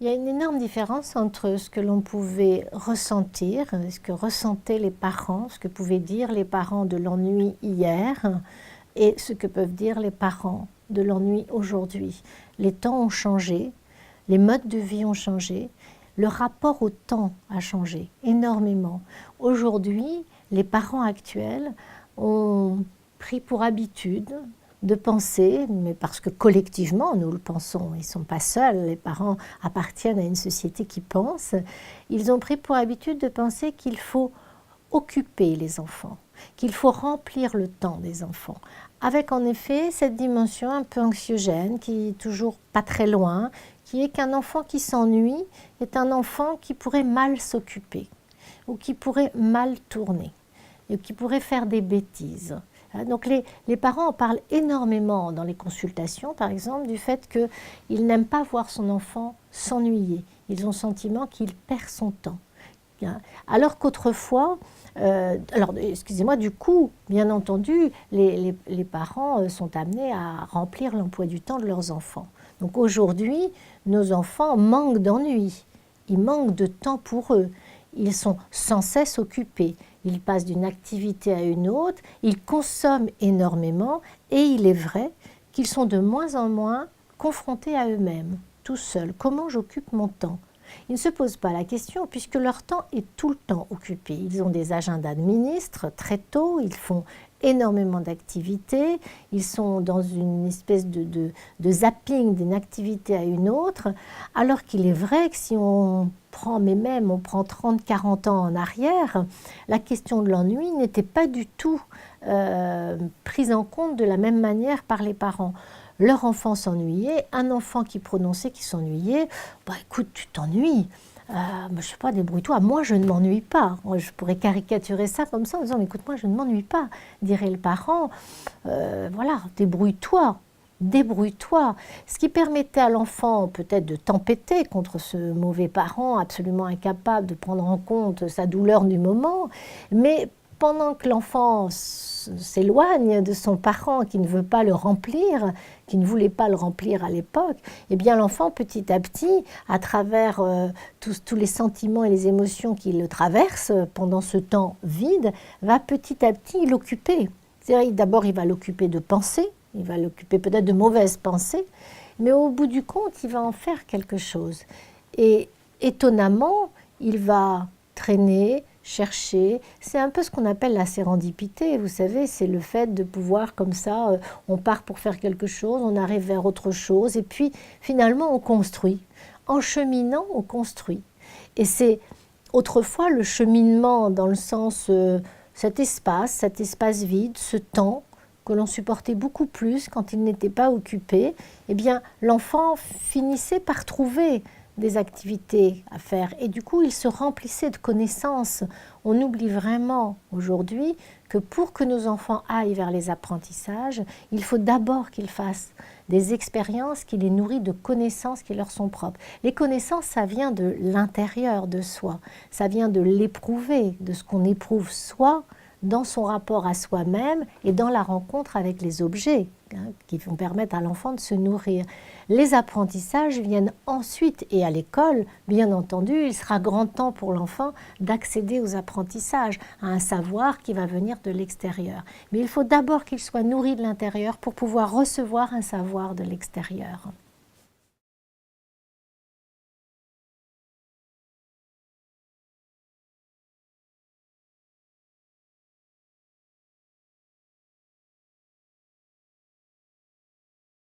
Il y a une énorme différence entre ce que l'on pouvait ressentir, ce que ressentaient les parents, ce que pouvaient dire les parents de l'ennui hier et ce que peuvent dire les parents de l'ennui aujourd'hui. Les temps ont changé, les modes de vie ont changé, le rapport au temps a changé énormément. Aujourd'hui, les parents actuels ont pris pour habitude de penser, mais parce que collectivement nous le pensons, ils ne sont pas seuls, les parents appartiennent à une société qui pense, ils ont pris pour habitude de penser qu'il faut occuper les enfants, qu'il faut remplir le temps des enfants, avec en effet cette dimension un peu anxiogène qui est toujours pas très loin, qui est qu'un enfant qui s'ennuie est un enfant qui pourrait mal s'occuper, ou qui pourrait mal tourner, et qui pourrait faire des bêtises. Donc les parents en parlent énormément dans les consultations, par exemple, du fait qu'ils n'aiment pas voir son enfant s'ennuyer. Ils ont le sentiment qu'il perd son temps. Alors qu'autrefois, excusez-moi, du coup, bien entendu, les parents sont amenés à remplir l'emploi du temps de leurs enfants. Donc aujourd'hui, nos enfants manquent d'ennui, ils manquent de temps pour eux. Ils sont sans cesse occupés, ils passent d'une activité à une autre, ils consomment énormément et il est vrai qu'ils sont de moins en moins confrontés à eux-mêmes, tout seuls. Comment j'occupe mon temps ? Ils ne se posent pas la question puisque leur temps est tout le temps occupé. Ils ont des agendas de ministres très tôt, ils font énormément d'activités, ils sont dans une espèce de zapping d'une activité à une autre, alors qu'il est vrai que si on prend, mais même on prend 30-40 ans en arrière, la question de l'ennui n'était pas du tout prise en compte de la même manière par les parents. Leur enfant s'ennuyait, un enfant qui prononçait qu'il s'ennuyait, bah écoute, tu t'ennuies, je ne sais pas, débrouille-toi, moi je ne m'ennuie pas. Moi, je pourrais caricaturer ça comme ça en disant, écoute, moi je ne m'ennuie pas, dirait le parent, voilà, débrouille-toi. Débrouille-toi, ce qui permettait à l'enfant peut-être de tempêter contre ce mauvais parent absolument incapable de prendre en compte sa douleur du moment, mais pendant que l'enfant s'éloigne de son parent qui ne veut pas le remplir, qui ne voulait pas le remplir à l'époque, eh bien l'enfant petit à petit, à travers tous les sentiments et les émotions qui le traversent pendant ce temps vide, va petit à petit l'occuper. D'abord il va l'occuper de pensées, il va l'occuper peut-être de mauvaises pensées, mais au bout du compte, il va en faire quelque chose. Et étonnamment, il va traîner, chercher. C'est un peu ce qu'on appelle la sérendipité, vous savez, c'est le fait de pouvoir comme ça, on part pour faire quelque chose, on arrive vers autre chose, et puis finalement on construit. En cheminant, on construit. Et c'est autrefois le cheminement dans le sens, cet espace vide, ce temps, que l'on supportait beaucoup plus quand il n'était pas occupé, eh bien l'enfant finissait par trouver des activités à faire et du coup il se remplissait de connaissances. On oublie vraiment aujourd'hui que pour que nos enfants aillent vers les apprentissages, il faut d'abord qu'ils fassent des expériences qui les nourrissent de connaissances qui leur sont propres. Les connaissances, ça vient de l'intérieur de soi, ça vient de l'éprouver, de ce qu'on éprouve soi, dans son rapport à soi-même et dans la rencontre avec les objets qui vont permettre à l'enfant de se nourrir. Les apprentissages viennent ensuite et à l'école, bien entendu, il sera grand temps pour l'enfant d'accéder aux apprentissages, à un savoir qui va venir de l'extérieur. Mais il faut d'abord qu'il soit nourri de l'intérieur pour pouvoir recevoir un savoir de l'extérieur.